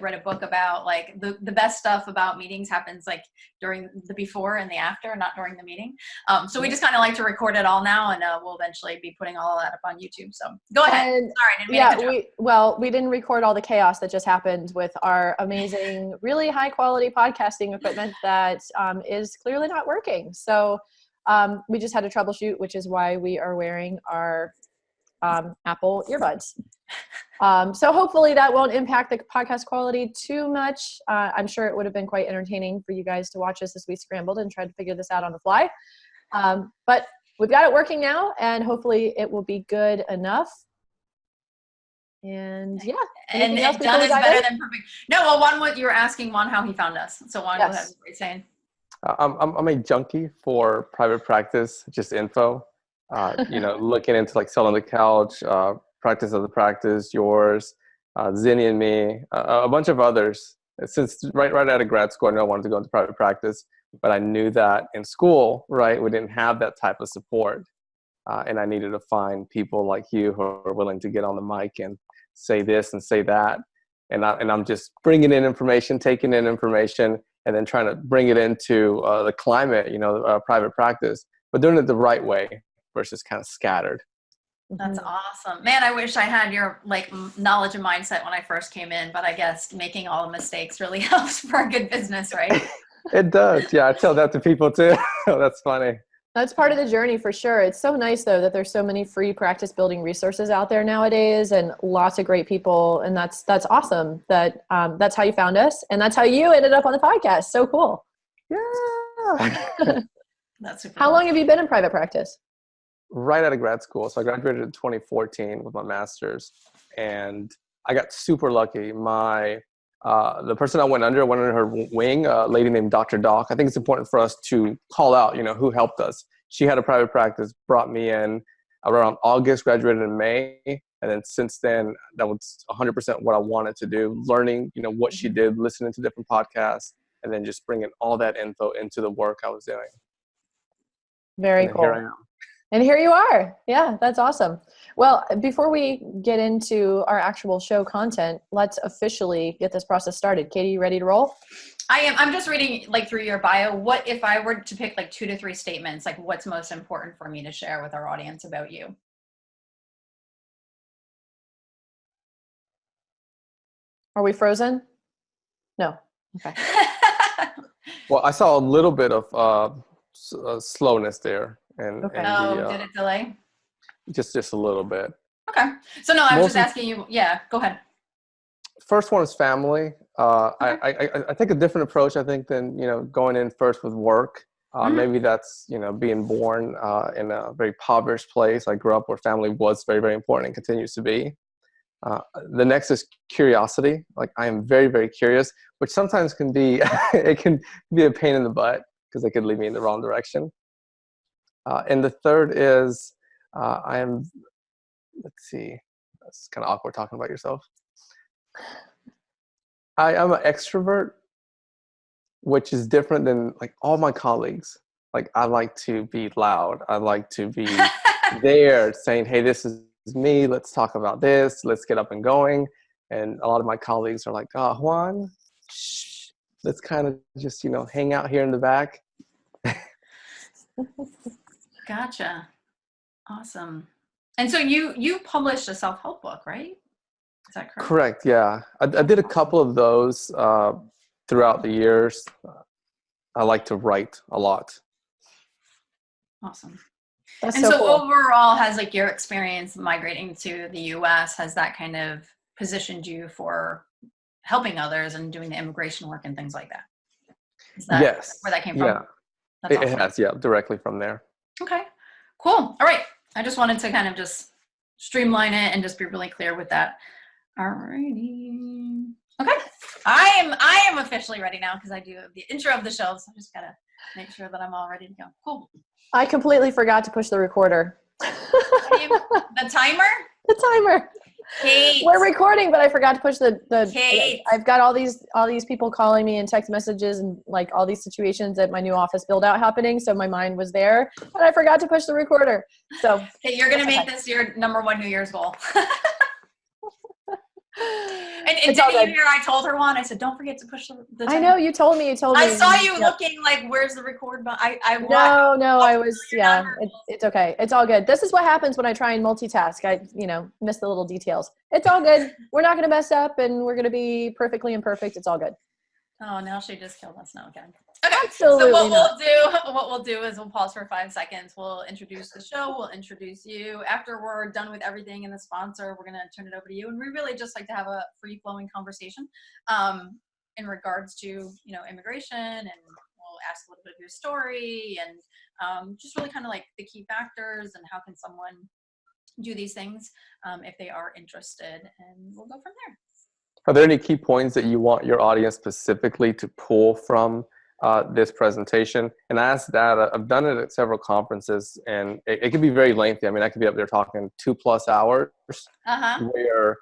read a book about like the best stuff about meetings happens like during the before and the after, not during the meeting. So we just kind of like to record it all now, and we'll eventually be putting all of that up on YouTube. So go ahead. And, Sorry, we didn't record all the chaos that just happened with our amazing, really high quality podcasting equipment that is clearly not working. So we just had to troubleshoot, which is why we are wearing our Apple earbuds. So hopefully that won't impact the podcast quality too much. I'm sure it would have been quite entertaining for you guys to watch us as we scrambled and tried to figure this out on the fly. But we've got it working now, and hopefully it will be good enough. And yeah. And done is better than perfect. No, well, what you were asking Juan how he found us. So Juan, go ahead. What were you saying? I'm a junkie for private practice, just info. Looking into like Selling the Couch, Practice of the Practice, yours, Zinni and Me, a bunch of others. Since right out of grad school, I knew I wanted to go into private practice, but I knew that in school, right, we didn't have that type of support. And I needed to find people like you who are willing to get on the mic and say this and say that. And I'm just bringing in information, taking in information, and then trying to bring it into the climate, private practice, but doing it the right way versus kind of scattered. That's awesome. Man, I wish I had your like knowledge and mindset when I first came in, but I guess making all the mistakes really helps for a good business, right? It does. Yeah, I tell that to people too. That's funny. That's part of the journey for sure. It's so nice though that there's so many free practice building resources out there nowadays, and lots of great people. And that's awesome that that's how you found us, and that's how you ended up on the podcast. So cool. Yeah. That's super How long have you been in private practice? Right out of grad school. So I graduated in 2014 with my master's, and I got super lucky. The person I went under her wing, a lady named Dr. Doc. I think it's important for us to call out, who helped us. She had a private practice, brought me in around August, graduated in May. And then since then, that was 100% what I wanted to do, learning, what she did, listening to different podcasts, and then just bringing all that info into the work I was doing. Very cool. Here I am. And here you are. Yeah, that's awesome. Well, before we get into our actual show content, let's officially get this process started. Katie, you ready to roll? I am. I'm just reading like through your bio. What if I were to pick like 2 to 3 statements, like what's most important for me to share with our audience about you? Are we frozen? No. Okay. Well, I saw a little bit of slowness there. And, okay. Did it delay? Just a little bit. Okay. So no, I was just asking you. Yeah, go ahead. First one is family. Okay. I take a different approach, I think, than, going in first with work. Maybe that's, being born in a very impoverished place. I grew up where family was very, very important and continues to be. The next is curiosity. Like I am very, very curious, which sometimes can be, it can be a pain in the butt because it could lead me in the wrong direction. And the third is I am, let's see, that's kind of awkward talking about yourself. I am an extrovert, which is different than like all my colleagues. Like I like to be loud. I like to be there saying, hey, this is me. Let's talk about this. Let's get up and going. And a lot of my colleagues are like, Juan, shh, let's kind of just, hang out here in the back. Gotcha. Awesome. And so you published a self-help book, right? Is that correct? Correct. Yeah. I did a couple of those throughout the years. I like to write a lot. Awesome. That's and so so cool. Overall, has like your experience migrating to the US, has that kind of positioned you for helping others and doing the immigration work and things like that? Is that yes. where that came from? Yeah. That's It has, yeah, directly from there. Okay, cool. All right. I just wanted to kind of just streamline it and just be really clear with that. All righty. Okay. I am officially ready now because I do the intro of the show, so I just gotta make sure that I'm all ready to go. Cool. I completely forgot to push the recorder. The timer? The timer. Kate. We're recording, but I forgot to push the Kate. I've got all these people calling me in text messages and like all these situations at my new office build out happening. So my mind was there, and I forgot to push the recorder. So okay, you're gonna make this your #1 New Year's goal. And It's did all you good. hear I told her one? I said, don't forget to push the I know you told me. I saw you Yep. looking like, where's the record button? I No, I was, yeah, nonverbals. it's okay. It's all good. This is what happens when I try and multitask. I, miss the little details. It's all good. We're not going to mess up and we're going to be perfectly imperfect. It's all good. Oh, now she just killed us. No, again. Okay. Absolutely So not. what we'll do is we'll pause for 5 seconds. We'll introduce the show. We'll introduce you. After we're done with everything and the sponsor, we're going to turn it over to you. And we really just like to have a free flowing conversation in regards to, immigration, and we'll ask a little bit of your story and just really kind of like the key factors and how can someone do these things if they are interested, and we'll go from there. Are there any key points that you want your audience specifically to pull from this presentation? And I asked that, I've done it at several conferences, and it can be very lengthy. I mean, I could be up there talking 2+ hours, where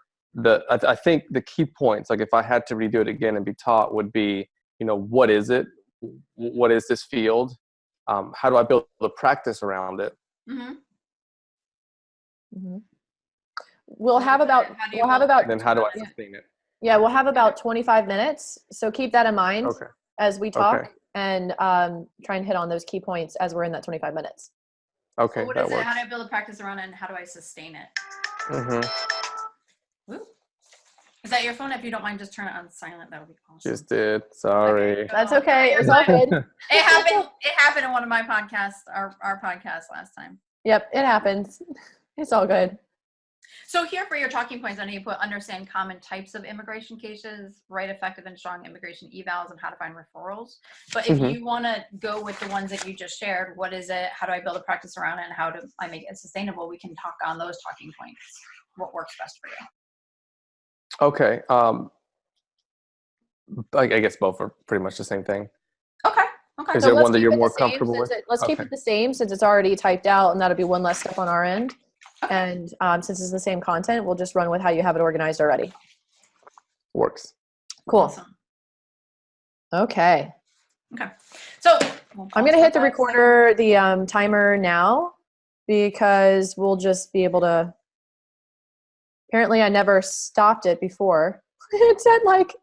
I think the key points, like if I had to redo it again and be taught, would be, what is it? What is this field? How do I build the practice around it? Mm-hmm. Mm-hmm. We'll have about, then how do I sustain it? Yeah, we'll have about 25 minutes. So keep that in mind as we talk, and try and hit on those key points as we're in that 25 minutes. Okay, so what that is works. it? How do I build a practice around it, and how do I sustain it? Mm-hmm. Ooh. Is that your phone? If you don't mind, just turn it on silent. That would be awesome. Just did. Sorry. Okay, That's okay. It's all good. It happened in one of my podcasts, our podcast last time. Yep, it happens. It's all good. So here for your talking points, I know you put understand common types of immigration cases, write effective and strong immigration evals, and how to find referrals. But if you want to go with the ones that you just shared, what is it? How do I build a practice around it? And how do I make it sustainable? We can talk on those talking points. What works best for you? Okay. I guess both are pretty much the same thing. Okay. Is So there let's one that keep you're it more the same comfortable with? Let's keep it the same since it's already typed out, and that'll be one less step on our end. And since it's the same content, we'll just run with how you have it organized already. Works. Cool. Awesome. Okay. So I'm going to hit the recorder, the timer now, because we'll just be able to. Apparently, I never stopped it before. It said like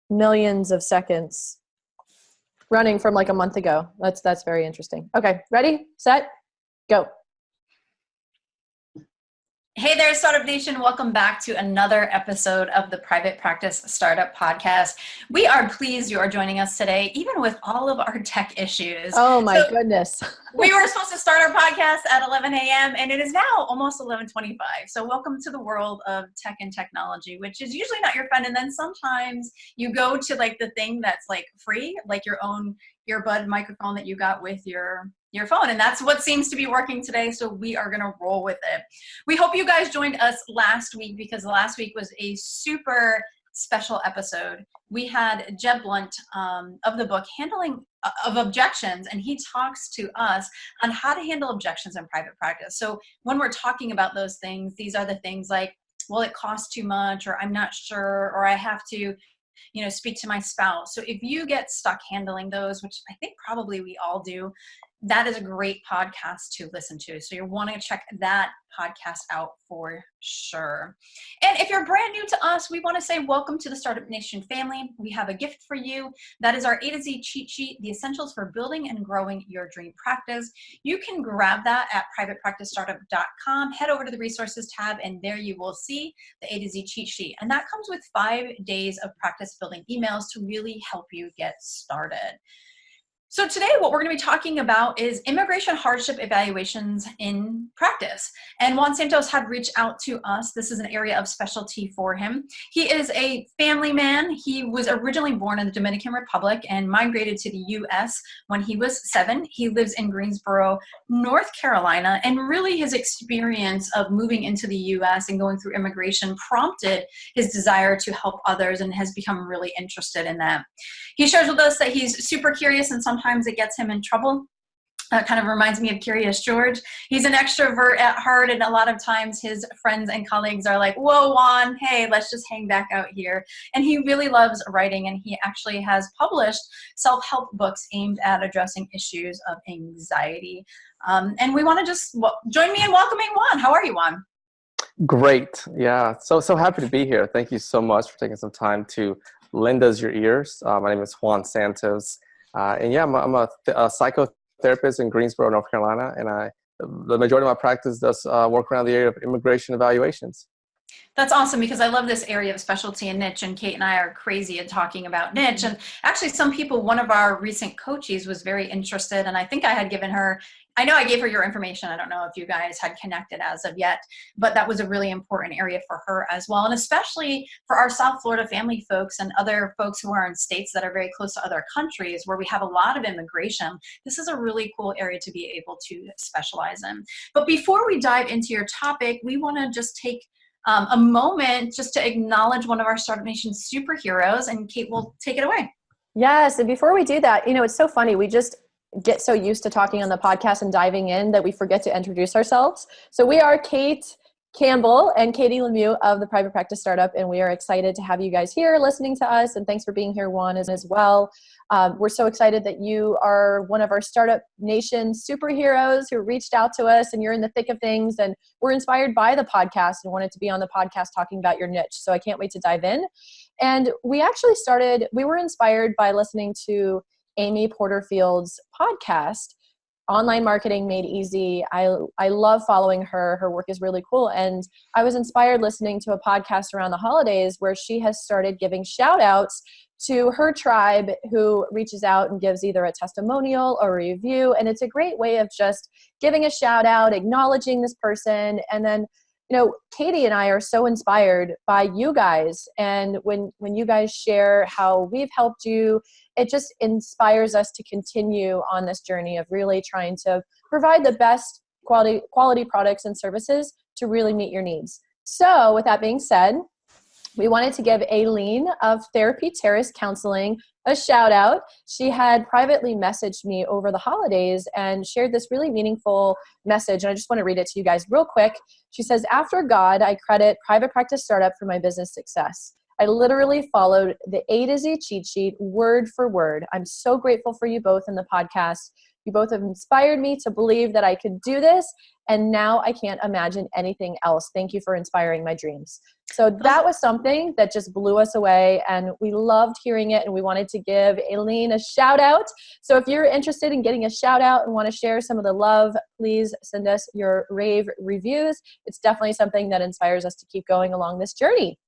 millions of seconds running from like a month ago. That's very interesting. Okay, ready, set, go. Hey there, Startup Nation. Welcome back to another episode of the Private Practice Startup Podcast. We are pleased you are joining us today, even with all of our tech issues. Oh my goodness. We were supposed to start our podcast at 11 a.m. and it is now almost 11:25. So welcome to the world of tech and technology, which is usually not your friend. And then sometimes you go to like the thing that's like free, like your own earbud microphone that you got with your phone. And that's what seems to be working today. So we are going to roll with it. We hope you guys joined us last week, because last week was a super special episode. We had Jeb Blunt of the book Handling of Objections, and he talks to us on how to handle objections in private practice. So when we're talking about those things, these are the things like, well, it costs too much, or I'm not sure, or I have to speak to my spouse. So if you get stuck handling those, which I think probably we all do, that is a great podcast to listen to. So you're wanting to check that podcast out for sure. And if you're brand new to us, we want to say welcome to the Startup Nation family. We have a gift for you. That is our A to Z cheat sheet, the essentials for building and growing your dream practice. You can grab that at privatepracticestartup.com. Head over to the resources tab, and there you will see the A to Z cheat sheet. And that comes with 5 days of practice building emails to really help you get started. So today what we're going to be talking about is immigration hardship evaluations in practice. And Juan Santos had reached out to us. This is an area of specialty for him. He is a family man. He was originally born in the Dominican Republic and migrated to the U.S. when he was 7. He lives in Greensboro, North Carolina, and really his experience of moving into the U.S. and going through immigration prompted his desire to help others, and has become really interested in that. He shares with us that he's super curious, and sometimes it gets him in trouble. Kind of reminds me of Curious George. He's an extrovert at heart, and a lot of times his friends and colleagues are like, whoa, Juan, hey, let's just hang back out here. And he really loves writing, and he actually has published self-help books aimed at addressing issues of anxiety. And we want to just join me in welcoming Juan. How are you, Juan? Great. Yeah. So happy to be here. Thank you so much for taking some time to lend us your ears. My name is Juan Santos. And yeah, I'm a psychotherapist in Greensboro, North Carolina. And the majority of my practice does work around the area of immigration evaluations. That's awesome because I love this area of specialty and niche, and Kate and I are crazy at talking about niche. And actually some people, one of our recent coaches was very interested, and I think I gave her your information. I don't know if you guys had connected as of yet, but that was a really important area for her as well. And especially for our South Florida family folks and other folks who are in states that are very close to other countries where we have a lot of immigration, this is a really cool area to be able to specialize in. But before we dive into your topic, we want to just take a moment just to acknowledge one of our Startup Nation superheroes, and Kate will take it away. Yes. And before we do that, it's so funny. We just get so used to talking on the podcast and diving in that we forget to introduce ourselves. So we are Kate Campbell and Katie Lemieux of the Private Practice Startup, and we are excited to have you guys here listening to us, and thanks for being here, Juan, as well. We're so excited that you are one of our Startup Nation superheroes who reached out to us, and you're in the thick of things, and we're inspired by the podcast and wanted to be on the podcast talking about your niche. So I can't wait to dive in. And we were inspired by listening to Amy Porterfield's podcast, Online Marketing Made Easy. I love following her. Her work is really cool. And I was inspired listening to a podcast around the holidays where she has started giving shout outs to her tribe who reaches out and gives either a testimonial or a review. And it's a great way of just giving a shout out, acknowledging this person. And then, Katie and I are so inspired by you guys. And when you guys share how we've helped you, it just inspires us to continue on this journey of really trying to provide the best quality products and services to really meet your needs. So with that being said, we wanted to give Aileen of Therapy Terrace Counseling a shout out. She had privately messaged me over the holidays and shared this really meaningful message. And I just want to read it to you guys real quick. She says, "After God, I credit Private Practice Startup for my business success. I literally followed the A to Z cheat sheet word for word. I'm so grateful for you both in the podcast. You both have inspired me to believe that I could do this, and now I can't imagine anything else. Thank you for inspiring my dreams." So that was something that just blew us away, and we loved hearing it, and we wanted to give Aileen a shout out. So if you're interested in getting a shout out and want to share some of the love, please send us your rave reviews. It's definitely something that inspires us to keep going along this journey.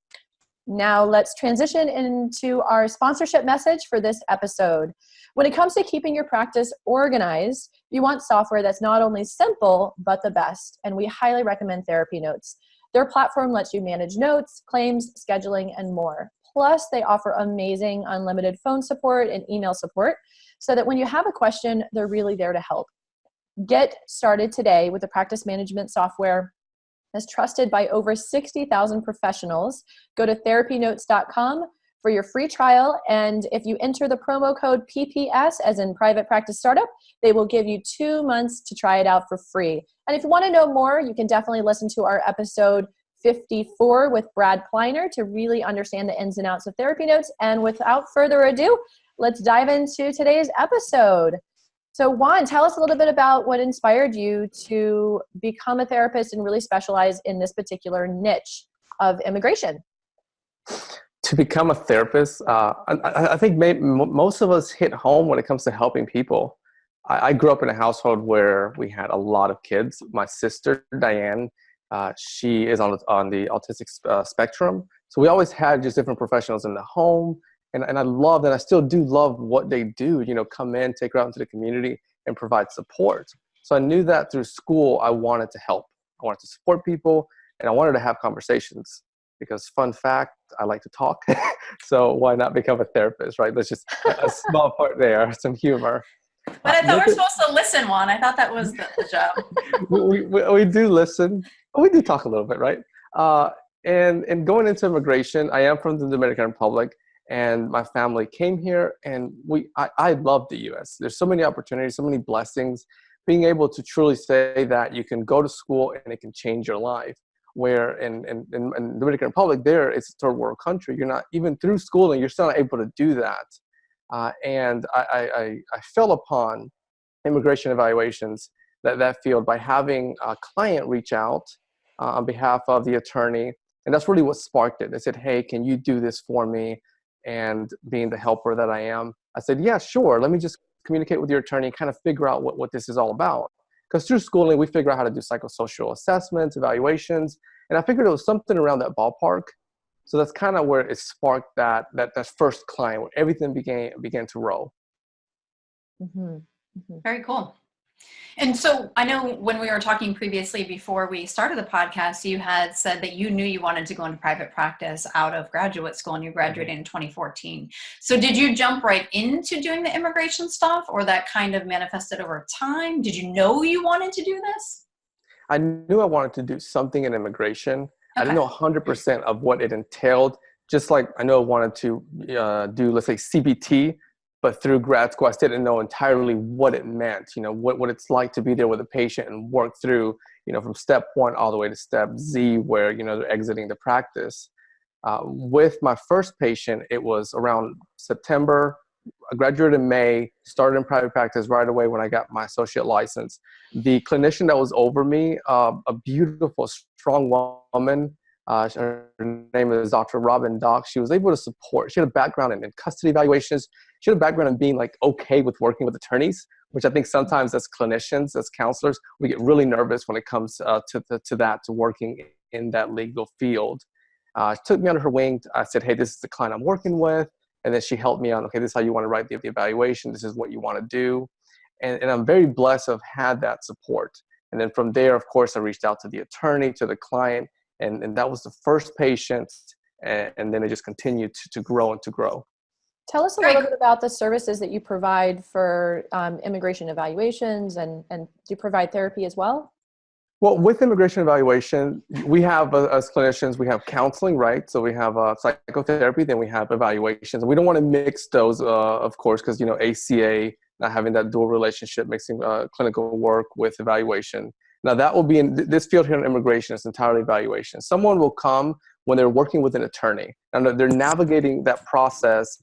Now let's transition into our sponsorship message for this episode. When it comes to keeping your practice organized, you want software that's not only simple, but the best. And we highly recommend Therapy Notes. Their platform lets you manage notes, claims, scheduling, and more. Plus, they offer amazing unlimited phone support and email support so that when you have a question, they're really there to help. Get started today with the practice management software that's trusted by over 60,000 professionals. Go to therapynotes.com for your free trial. And if you enter the promo code PPS, as in Private Practice Startup, they will give you 2 months to try it out for free. And if you want to know more, you can definitely listen to our episode 54 with Brad Kleiner to really understand the ins and outs of Therapy Notes. And without further ado, let's dive into today's episode. So Juan, tell us a little bit about what inspired you to become a therapist and really specialize in this particular niche of immigration. To become a therapist, I think most of us hit home when it comes to helping people. I grew up in a household where we had a lot of kids. My sister, Diane, she is on the autistic spectrum. So we always had just different professionals in the home. And I love that. I still do love what they do, come in, take her out into the community and provide support. So I knew that through school, I wanted to help. I wanted to support people, and I wanted to have conversations because, fun fact, I like to talk. So why not become a therapist, right? That's just a small part there, some humor. But I thought we're supposed to listen, Juan. I thought that was the job. we do listen. We do talk a little bit, right? And going into immigration, I am from the Dominican Republic. And my family came here, and I love the U.S. There's so many opportunities, so many blessings. Being able to truly say that you can go to school and it can change your life. Where in the Dominican Republic, there it's a third world country. You're not even through schooling, you're still not able to do that. And I fell upon immigration evaluations, that field, by having a client reach out on behalf of the attorney. And that's really what sparked it. They said, hey, can you do this for me? And being the helper that I am, I said, yeah, sure. Let me just communicate with your attorney and kind of figure out what this is all about. Because through schooling, we figure out how to do psychosocial assessments, evaluations. And I figured it was something around that ballpark. So that's kind of where it sparked that first client, where everything began to roll. Mm-hmm. Mm-hmm. Very cool. And so I know when we were talking previously before we started the podcast, you had said that you knew you wanted to go into private practice out of graduate school, and you graduated in 2014. So did you jump right into doing the immigration stuff, or that kind of manifested over time? Did you know you wanted to do this? I knew I wanted to do something in immigration. Okay. I didn't know 100% of what it entailed. Just like I know I wanted to do, let's say, CBT, but through grad school, I still didn't know entirely what it meant, what it's like to be there with a patient and work through, from step 1 all the way to step Z, where, they're exiting the practice. With my first patient, it was around September. I graduated in May, started in private practice right away when I got my associate license. The clinician that was over me, a beautiful, strong woman, her name is Dr. Robin Dock. She was able to support. She had a background in custody evaluations. She had a background in being okay with working with attorneys, which I think sometimes as clinicians, as counselors, we get really nervous when it comes to working in that legal field. She took me under her wing. I said, hey, this is the client I'm working with. And then she helped me on, okay, this is how you want to write the evaluation. This is what you want to do. And I'm very blessed to have had that support. And then from there, of course, I reached out to the attorney, to the client, and that was the first patient. And then it just continued to grow and to grow. Tell us a little bit about the services that you provide for immigration evaluations, and do you provide therapy as well? Well, with immigration evaluation, we have, as clinicians, we have counseling, right? So we have psychotherapy, then we have evaluations. We don't want to mix those, of course, because, ACA, not having that dual relationship, mixing clinical work with evaluation. Now, that will be in this field here in immigration, it's entirely evaluation. Someone will come when they're working with an attorney, and they're navigating that process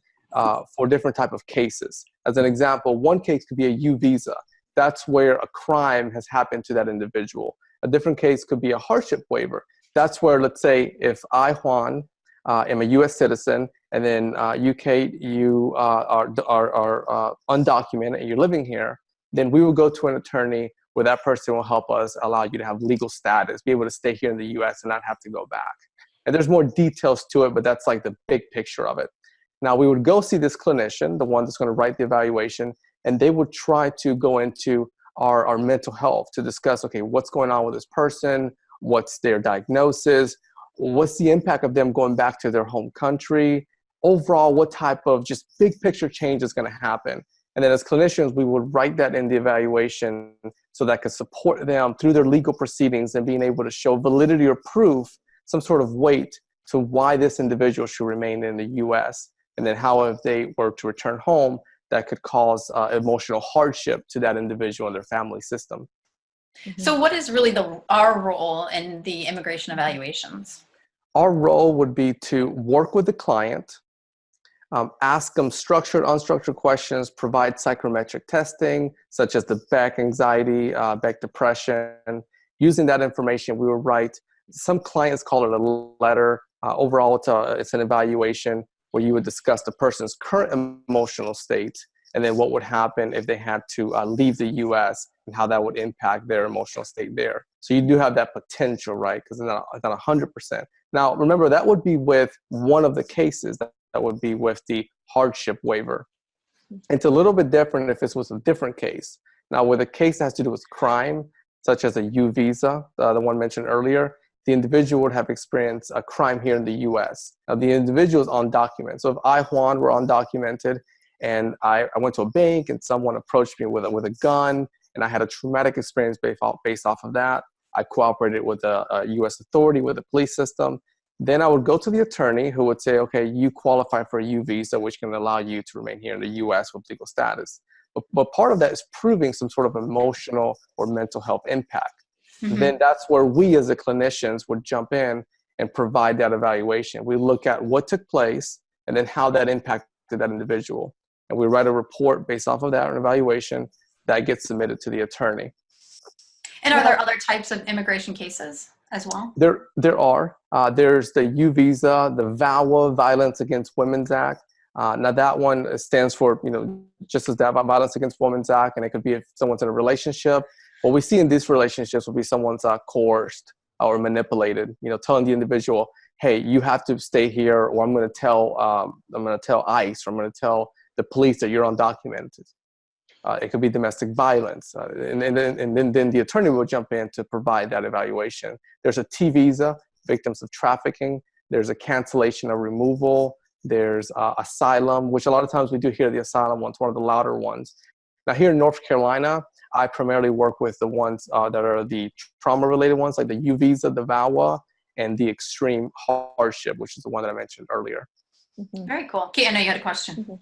for different type of cases. As an example, one case could be a U visa. That's where a crime has happened to that individual. A different case could be a hardship waiver. That's where, let's say, if I, Juan, am a U.S. citizen, and then you, Kate, you are undocumented and you're living here, then we will go to an attorney where that person will help us allow you to have legal status, be able to stay here in the U.S. and not have to go back. And there's more details to it, but that's like the big picture of it. Now, we would go see this clinician, the one that's going to write the evaluation, and they would try to go into our mental health to discuss, okay, what's going on with this person? What's their diagnosis? What's the impact of them going back to their home country? Overall, what type of just big picture change is going to happen? And then as clinicians, we would write that in the evaluation so that could support them through their legal proceedings and being able to show validity or proof, some sort of weight to why this individual should remain in the U.S. And then how, if they were to return home, that could cause emotional hardship to that individual and their family system. So what is really our role in the immigration evaluations? Our role would be to work with the client, ask them structured, unstructured questions, provide psychometric testing, such as the Beck anxiety, Beck depression. Using that information, we will write, some clients call it a letter. Overall, it's an evaluation where you would discuss the person's current emotional state, and then what would happen if they had to leave the U.S. and how that would impact their emotional state there. So you do have that potential, right? Because it's not 100%. Now, remember, that would be with one of the cases. That would be with the hardship waiver. It's a little bit different if this was a different case. Now, with a case that has to do with crime, such as a U visa, the one mentioned earlier, the individual would have experienced a crime here in the U.S. Now, the individual is undocumented. So if I, Juan, were undocumented and I went to a bank and someone approached me with a gun and I had a traumatic experience based off of that, I cooperated with a U.S. authority, with the police system, then I would go to the attorney who would say, okay, you qualify for a U visa, which can allow you to remain here in the U.S. with legal status. But part of that is proving some sort of emotional or mental health impact. Mm-hmm. Then that's where we as the clinicians would jump in and provide that evaluation. We look at what took place and then how that impacted that individual. And we write a report based off of that, an evaluation that gets submitted to the attorney. And are there other types of immigration cases as well? There are. There's the U visa, the VAWA, Violence Against Women's Act. Now that one stands for, just as that, Violence Against Women's Act, and it could be if someone's in a relationship. What we see in these relationships will be someone's coerced or manipulated, telling the individual, hey, you have to stay here, or I'm going to tell ICE, or I'm going to tell the police that you're undocumented. It could be domestic violence. And then the attorney will jump in to provide that evaluation. There's a T visa, victims of trafficking. There's a cancellation or removal. There's asylum, which a lot of times we do hear the asylum one's one of the louder ones. Now here in North Carolina, I primarily work with the ones that are the trauma-related ones, like the U visa, the VAWA, and the extreme hardship, which is the one that I mentioned earlier. Mm-hmm. Very cool. Kate, I know you had a question. Mm-hmm.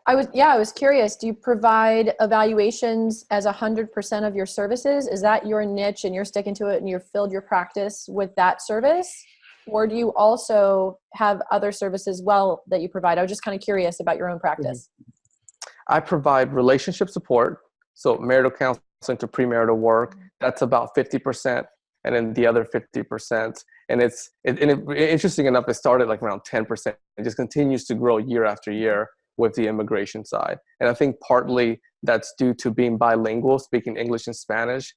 I was curious, do you provide evaluations as 100% of your services? Is that your niche and you're sticking to it and you've filled your practice with that service? Or do you also have other services well that you provide? I was just kind of curious about your own practice. I provide relationship support, so marital counseling to premarital work. That's about 50%, and then the other 50%. And interesting enough, it started like around 10%. It just continues to grow year after year with the immigration side. And I think partly that's due to being bilingual, speaking English and Spanish.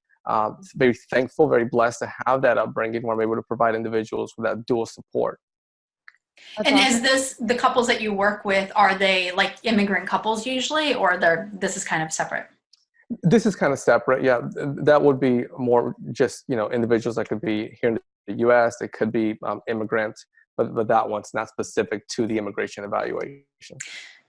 Very thankful, very blessed to have that upbringing where I'm able to provide individuals with that dual support. That's and awesome. Is this the couples that you work with, are they like immigrant couples usually, or this is kind of separate? This is kind of separate. Yeah, that would be more just, individuals that could be here in the U.S. It could be immigrants, but that one's not specific to the immigration evaluation.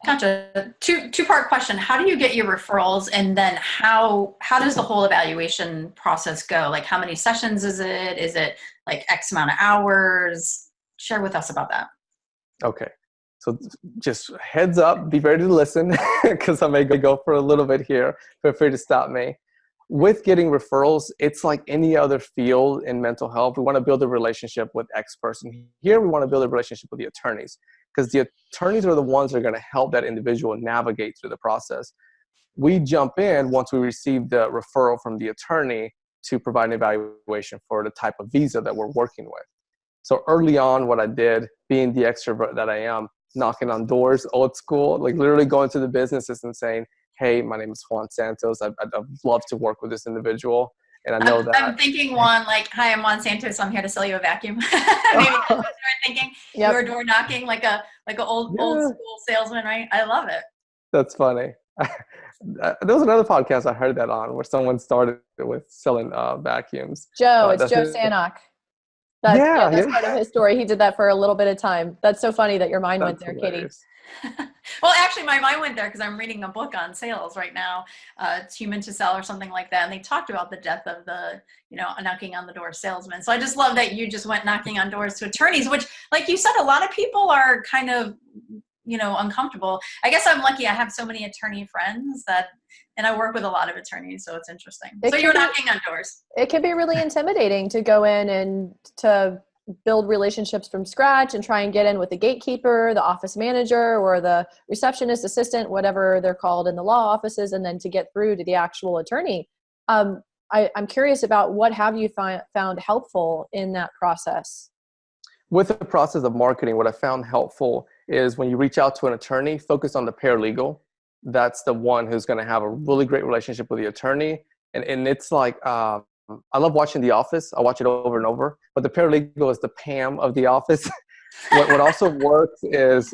Gotcha. Two-part question. How do you get your referrals? And then how does the whole evaluation process go? Like how many sessions is it? Is it like X amount of hours? Share with us about that. Okay. So just heads up, be ready to listen because I may go for a little bit here. Feel free to stop me. With getting referrals, it's like any other field in mental health. We want to build a relationship with X person. Here, we want to build a relationship with the attorneys because the attorneys are the ones that are going to help that individual navigate through the process. We jump in once we receive the referral from the attorney to provide an evaluation for the type of visa that we're working with. So early on, what I did, being the extrovert that I am, knocking on doors, old school, like literally going to the businesses and saying, hey, my name is Juan Santos. I'd love to work with this individual. And I know that. I'm thinking, Juan, like, hi, I'm Juan Santos. I'm here to sell you a vacuum. Maybe that's what you're thinking. Yep. You were door knocking like a old school salesman, right? I love it. That's funny. There was another podcast I heard that on where someone started with selling vacuums. Joe, it's Joe Sanok. That's part of his story. He did that for a little bit of time. That's so funny that your mind went there, hilarious. Katie. Well, actually, my mind went there because I'm reading a book on sales right now. It's Human to Sell or something like that. And they talked about the death of the, knocking on the door salesman. So I just love that you just went knocking on doors to attorneys, which, like you said, a lot of people are kind of, uncomfortable. I guess I'm lucky. I have so many attorney friends and I work with a lot of attorneys, so it's interesting. So you're knocking on doors. It can be really intimidating to go in and to build relationships from scratch and try and get in with the gatekeeper, the office manager, or the receptionist assistant, whatever they're called in the law offices, and then to get through to the actual attorney. I'm curious about what have you found helpful in that process? With the process of marketing, what I found helpful is when you reach out to an attorney, focus on the paralegal. That's the one who's going to have a really great relationship with the attorney. And it's like, I love watching The Office. I watch it over and over. But the paralegal is the Pam of The Office. What also works is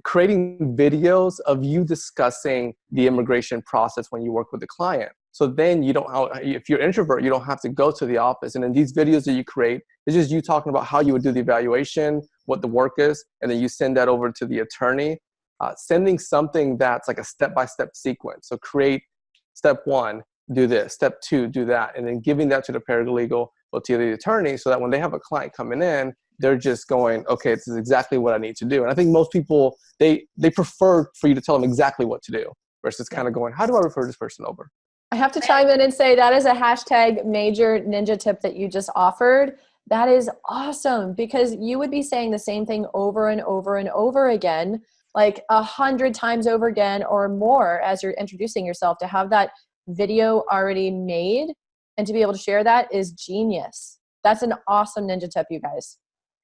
creating videos of you discussing the immigration process when you work with the client. So then if you're an introvert, you don't have to go to the office. And in these videos that you create, it's just you talking about how you would do the evaluation, what the work is, and then you send that over to the attorney. Sending something that's like a step-by-step sequence. So create step 1, do this, step 2, do that, and then giving that to the paralegal or to the attorney so that when they have a client coming in, they're just going, okay, this is exactly what I need to do. And I think most people, they prefer for you to tell them exactly what to do versus kind of going, how do I refer this person over? I have to chime in and say that is a hashtag major ninja tip that you just offered. That is awesome because you would be saying the same thing over and over and over again, like 100 times over again or more as you're introducing yourself. To have that video already made and to be able to share that is genius. That's an awesome ninja tip, you guys.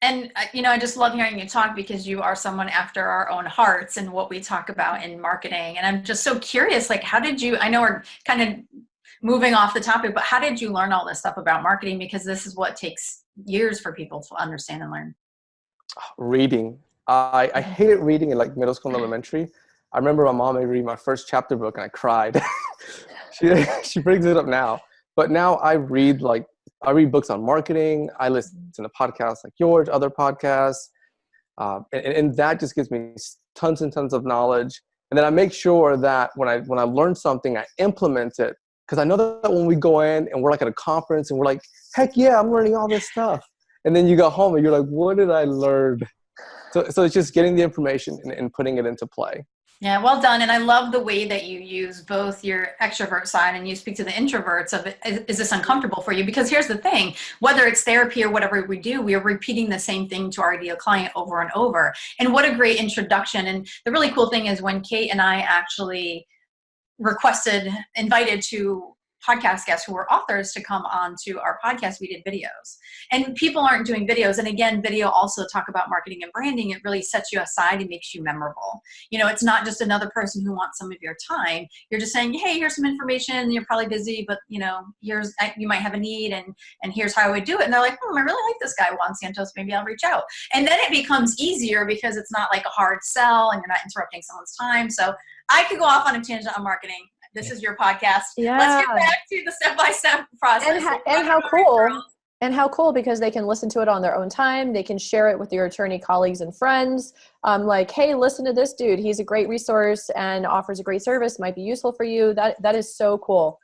And, I just love hearing you talk because you are someone after our own hearts and what we talk about in marketing. And I'm just so curious, like, how did you, I know we're kind of moving off the topic, but how did you learn all this stuff about marketing? Because this is what takes years for people to understand and learn. Reading. I hated reading in like middle school and elementary. I remember my mom made me read my first chapter book and I cried. she brings it up now. But now I read books on marketing. I listen to podcasts like yours, other podcasts. And that just gives me tons and tons of knowledge. And then I make sure that when I learn something, I implement it. Because I know that when we go in and we're like at a conference and we're like, heck yeah, I'm learning all this stuff. And then you go home and you're like, what did I learn? So it's just getting the information and putting it into play. Yeah, well done. And I love the way that you use both your extrovert side and you speak to the introverts of, is this uncomfortable for you? Because here's the thing, whether it's therapy or whatever we do, we are repeating the same thing to our ideal client over and over. And what a great introduction. And the really cool thing is when Kate and I actually invited to podcast guests who were authors to come on to our podcast, we did videos. And people aren't doing videos. And again, video also talk about marketing and branding. It really sets you aside and makes you memorable. It's not just another person who wants some of your time. You're just saying, hey, here's some information. You're probably busy, but you might have a need and here's how I would do it. And they're like, I really like this guy, Juan Santos. Maybe I'll reach out. And then it becomes easier because it's not like a hard sell and you're not interrupting someone's time. So I could go off on a tangent on marketing. This is your podcast. Yeah. Let's get back to the step-by-step process. And how cool. And how cool, because they can listen to it on their own time. They can share it with your attorney colleagues and friends. Like, hey, listen to this dude. He's a great resource and offers a great service. Might be useful for you. That is so cool.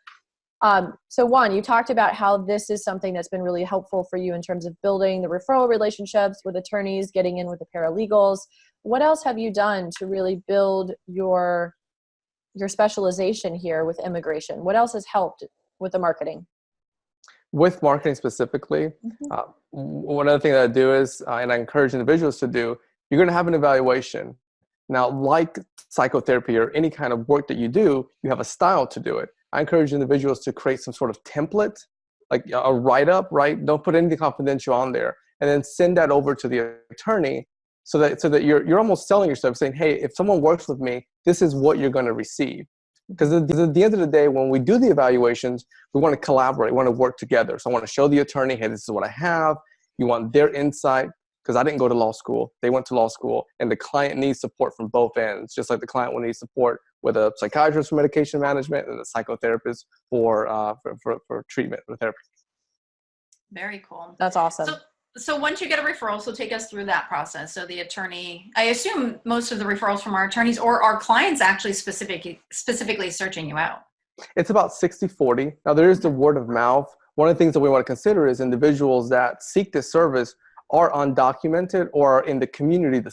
So Juan, you talked about how this is something that's been really helpful for you in terms of building the referral relationships with attorneys, getting in with the paralegals. What else have you done to really build your specialization here with immigration? What else has helped with the marketing? With marketing specifically, one other thing that I do is, and I encourage individuals to do, you're going to have an evaluation. Now, like psychotherapy or any kind of work that you do, you have a style to do it. I encourage individuals to create some sort of template, like a write-up, right? Don't put anything confidential on there. And then send that over to the attorney so that you're almost selling yourself, saying, hey, if someone works with me, this is what you're going to receive. Because at the end of the day, when we do the evaluations, we want to collaborate, we want to work together. So I want to show the attorney, hey, this is what I have. You want their insight, because I didn't go to law school. They went to law school, and the client needs support from both ends, just like the client will need support with a psychiatrist for medication management and a psychotherapist for treatment or therapy. Very cool. That's awesome. So once you get a referral, so take us through that process. So the attorney, I assume most of the referrals from our attorneys or our clients actually specifically searching you out. It's about 60-40. Now there is the word of mouth. One of the things that we want to consider is individuals that seek this service are undocumented or are in the community, the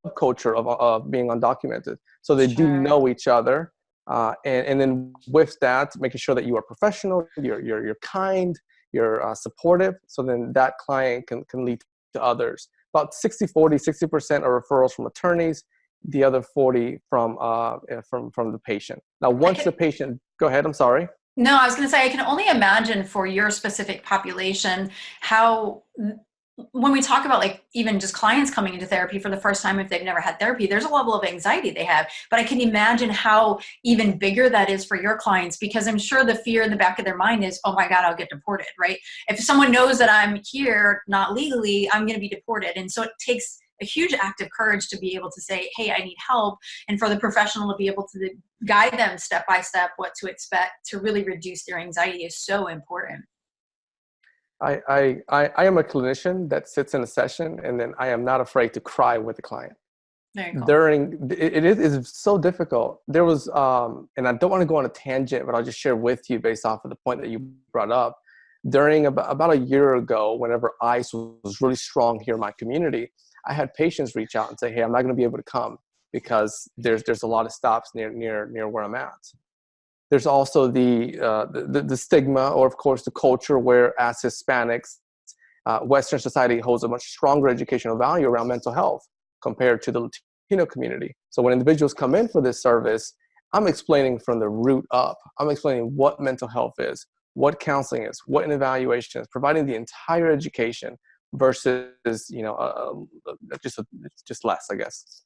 subculture of being undocumented. So they do know each other. And then with that, making sure that you are professional, you're kind, you're supportive, so then that client can lead to others. About 60-40, 60% are referrals from attorneys, the other 40 from the patient. Now, once the patient, go ahead, I'm sorry. No, I was going to say, I can only imagine for your specific population how, when we talk about like even just clients coming into therapy for the first time, if they've never had therapy, there's a level of anxiety they have. But I can imagine how even bigger that is for your clients, because I'm sure the fear in the back of their mind is, oh my God, I'll get deported, right? If someone knows that I'm here, not legally, I'm going to be deported. And so it takes a huge act of courage to be able to say, hey, I need help. And for the professional to be able to guide them step by step, what to expect to really reduce their anxiety is so important. I am a clinician that sits in a session, and then I am not afraid to cry with the client. Very cool. It is so difficult. There was, and I don't want to go on a tangent, but I'll just share with you based off of the point that you brought up. During about a year ago, whenever ICE was really strong here in my community, I had patients reach out and say, hey, I'm not going to be able to come because there's a lot of stops near where I'm at. There's also the stigma, or of course the culture where as Hispanics, Western society holds a much stronger educational value around mental health compared to the Latino community. So when individuals come in for this service, I'm explaining from the root up. I'm explaining what mental health is, what counseling is, what an evaluation is, providing the entire education versus, just less, I guess.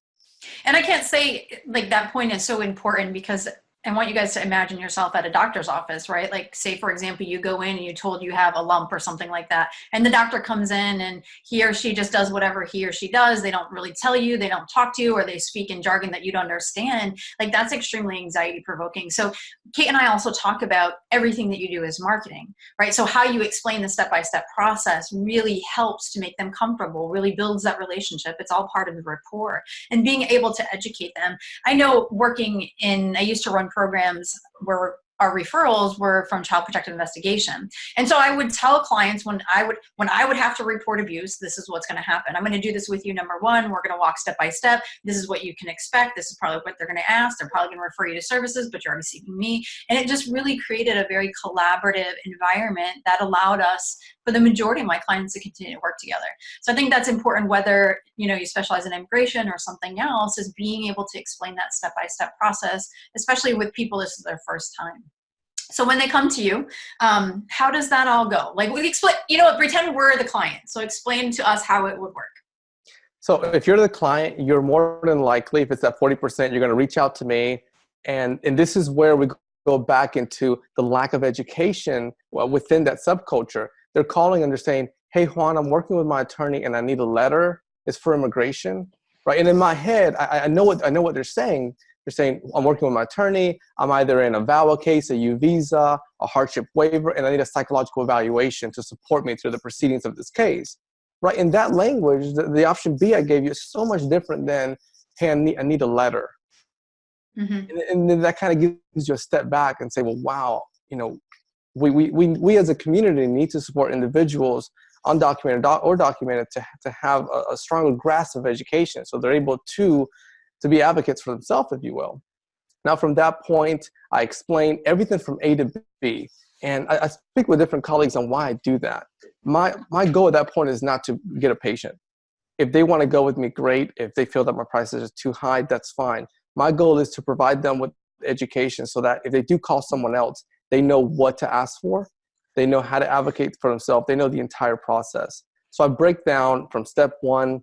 And I can't say, like, that point is so important, because I want you guys to imagine yourself at a doctor's office, right? Like, say, for example, you go in and you're told you have a lump or something like that, and the doctor comes in and he or she just does whatever he or she does. They don't really tell you, they don't talk to you, or they speak in jargon that you don't understand. Like, that's extremely anxiety provoking. So Kate and I also talk about everything that you do is marketing, right? So how you explain the step-by-step process really helps to make them comfortable, really builds that relationship. It's all part of the rapport, and being able to educate them. I know I used to run programs where our referrals were from Child Protective Investigation. And so I would tell clients when I would have to report abuse, this is what's going to happen. I'm going to do this with you. Number one, we're going to walk step by step. This is what you can expect. This is probably what they're going to ask. They're probably going to refer you to services, but you're already seeing me. And it just really created a very collaborative environment that allowed us, for the majority of my clients, to continue to work together. So I think that's important, whether you specialize in immigration or something else, is being able to explain that step-by-step process, especially with people this is their first time. So when they come to you, how does that all go? Like, we explain, pretend we're the client. So explain to us how it would work. So if you're the client, you're more than likely, if it's at 40%, you're going to reach out to me. And this is where we go back into the lack of education within that subculture. They're calling and they're saying, hey, Juan, I'm working with my attorney and I need a letter. It's for immigration, right? And in my head, I know what they're saying. They're saying, I'm working with my attorney. I'm either in a VAWA case, a U visa, a hardship waiver, and I need a psychological evaluation to support me through the proceedings of this case, right? In that language, the option B I gave you is so much different than, hey, I need a letter. Mm-hmm. And then that kind of gives you a step back and say, well, wow, we as a community need to support individuals, undocumented or documented, to have a stronger grasp of education, so they're able to be advocates for themselves, if you will. Now, from that point, I explain everything from A to B, and I speak with different colleagues on why I do that. My goal at that point is not to get a patient. If they want to go with me, great. If they feel that my prices are too high, that's fine. My goal is to provide them with education so that if they do call someone else, they know what to ask for. They know how to advocate for themselves. They know the entire process. So I break down from step one,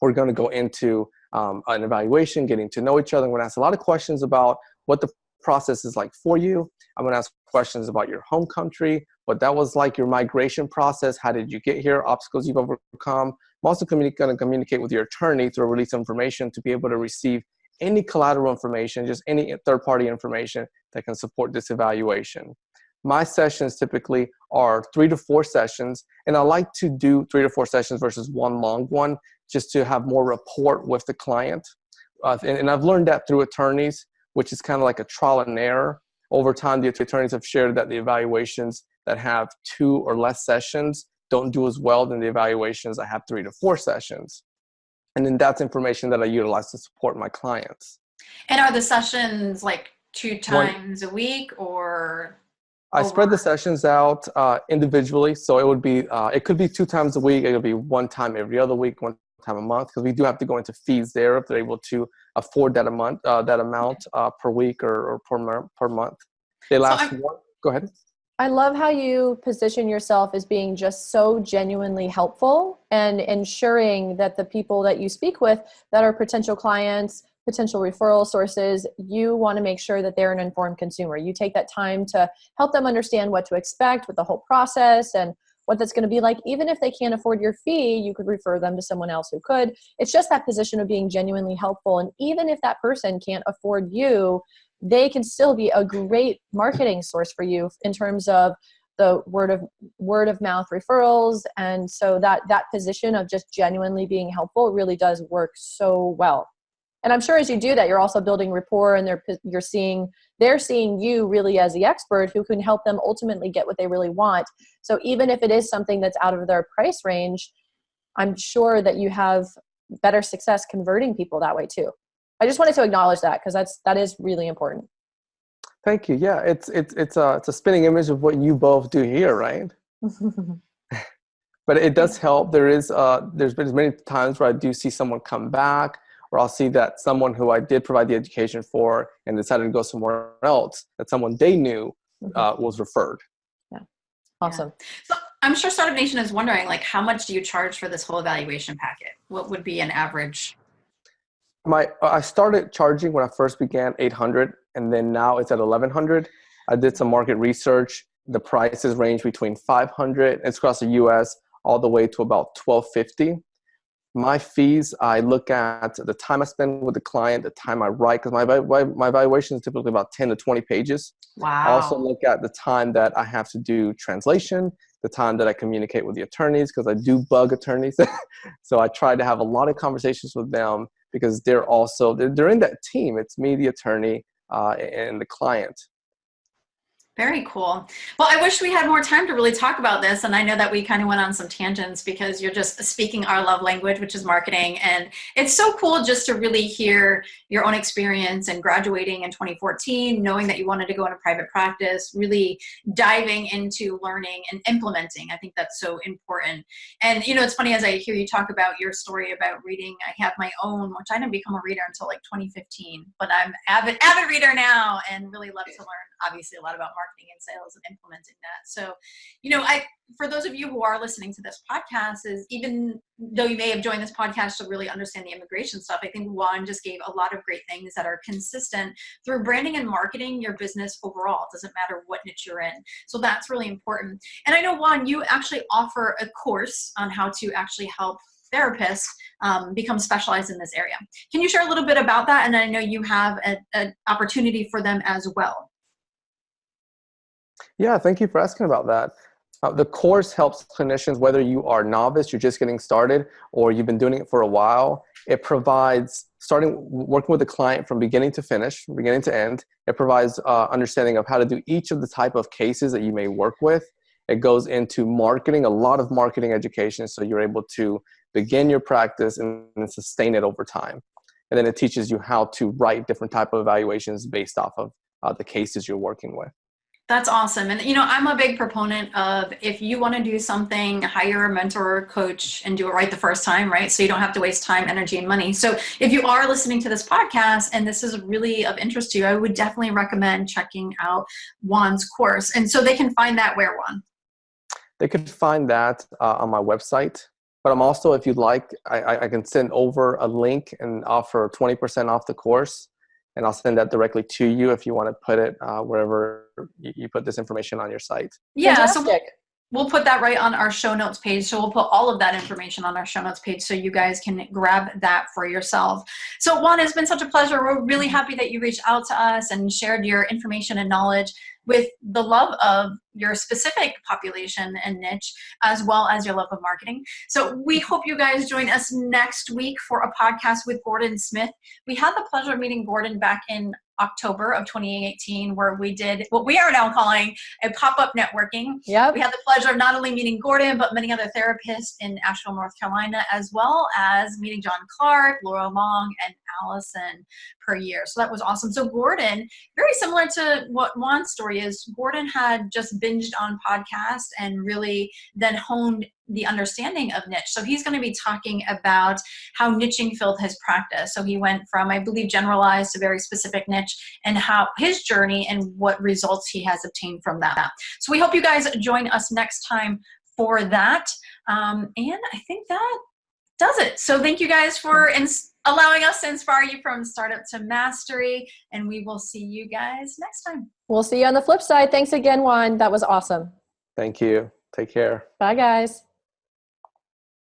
we're going to go into an evaluation, getting to know each other. I'm going to ask a lot of questions about what the process is like for you. I'm going to ask questions about your home country, what that was like, your migration process, how did you get here, obstacles you've overcome. I'm also going to communicate with your attorney through a release of information to be able to receive any collateral information, just any third-party information that can support this evaluation. My sessions typically are 3 to 4 sessions, and I like to do 3 to 4 sessions versus one long one, just to have more rapport with the client. And I've learned that through attorneys, which is kind of like a trial and error. Over time, the attorneys have shared that the evaluations that have 2 or less sessions don't do as well than the evaluations that have 3 to 4 sessions. And then that's information that I utilize to support my clients. And are the sessions like 2 times a week, or? I spread the sessions out individually. So it would be, it could be 2 times a week. It could be 1 time every other week, 1 time a month, because we do have to go into fees there if they're able to afford that amount per week or per month. They last one. Go ahead. I love how you position yourself as being just so genuinely helpful and ensuring that the people that you speak with that are potential clients, potential referral sources, you want to make sure that they're an informed consumer. You take that time to help them understand what to expect with the whole process and what that's going to be like. Even if they can't afford your fee, you could refer them to someone else who could. It's just that position of being genuinely helpful. And even if that person can't afford you, they can still be a great marketing source for you in terms of the word of mouth referrals. And so that position of just genuinely being helpful really does work so well. And I'm sure as you do that, you're also building rapport, and they're seeing you really as the expert who can help them ultimately get what they really want. So even if it is something that's out of their price range, I'm sure that you have better success converting people that way too. I just wanted to acknowledge that, because that is really important. Thank you. Yeah, it's a spinning image of what you both do here, right? But it does help. There's been many times where I do see someone come back, or I'll see that someone who I did provide the education for and decided to go somewhere else, that someone they knew was referred. Yeah. Awesome. Yeah. So I'm sure Startup Nation is wondering, like, how much do you charge for this whole evaluation packet? What would be an average? I started charging when I first began 800, and then now it's at 1100. I did some market research. The prices range between 500, it's across the US, all the way to about 1250. My fees, I look at the time I spend with the client, the time I write, because my evaluation is typically about 10 to 20 pages. Wow. I also look at the time that I have to do translation, the time that I communicate with the attorneys, because I do bug attorneys. So I try to have a lot of conversations with them because they're in that team. It's me, the attorney, and the client. Very cool. Well, I wish we had more time to really talk about this. And I know that we kind of went on some tangents because you're just speaking our love language, which is marketing. And it's so cool just to really hear your own experience and graduating in 2014, knowing that you wanted to go into private practice, really diving into learning and implementing. I think that's so important. And, you know, it's funny as I hear you talk about your story about reading, I have my own, which I didn't become a reader until like 2015, but I'm avid reader now and really love to learn, obviously, a lot about marketing and sales and implementing that. So, you know, for those of you who are listening to this podcast, is even though you may have joined this podcast to really understand the immigration stuff, I think Juan just gave a lot of great things that are consistent through branding and marketing your business overall. It doesn't matter what niche you're in. So that's really important. And I know, Juan, you actually offer a course on how to actually help therapists become specialized in this area. Can you share a little bit about that? And I know you have an opportunity for them as well. Yeah, thank you for asking about that. The course helps clinicians, whether you are novice, you're just getting started, or you've been doing it for a while. It provides, working with the client from beginning to finish, beginning to end. It provides understanding of how to do each of the type of cases that you may work with. It goes into marketing, a lot of marketing education, so you're able to begin your practice and sustain it over time. And then it teaches you how to write different type of evaluations based off of the cases you're working with. That's awesome. And, you know, I'm a big proponent of, if you want to do something, hire a mentor or coach and do it right the first time, right? So you don't have to waste time, energy, and money. So if you are listening to this podcast and this is really of interest to you, I would definitely recommend checking out Juan's course. And so they can find that where, Juan? They could find that on my website. But I'm also, if you'd like, I can send over a link and offer 20% off the course. And I'll send that directly to you if you want to put it wherever you put this information on your site. Yeah, Fantastic. so we'll put that right on our show notes page. So we'll put all of that information on our show notes page so you guys can grab that for yourself. So Juan, it's been such a pleasure. We're really happy that you reached out to us and shared your information and knowledge with the love of your specific population and niche, as well as your love of marketing. So we hope you guys join us next week for a podcast with Gordon Smith. We had the pleasure of meeting Gordon back in October of 2018, where we did what we are now calling a pop-up networking. Yep. We had the pleasure of not only meeting Gordon, but many other therapists in Asheville, North Carolina, as well as meeting John Clark, Laura Long, and Allison per year. So that was awesome. So Gordon, very similar to what Juan's story is, Gordon had just binged on podcasts and really then honed the understanding of niche. So he's going to be talking about how niching filled his practice. So he went from, I believe, generalized to very specific niche, and how his journey and what results he has obtained from that. So we hope you guys join us next time for that. And I think that does it. So thank you guys for allowing us to inspire you from startup to mastery. And we will see you guys next time. We'll see you on the flip side. Thanks again, Juan. That was awesome. Thank you. Take care. Bye, guys.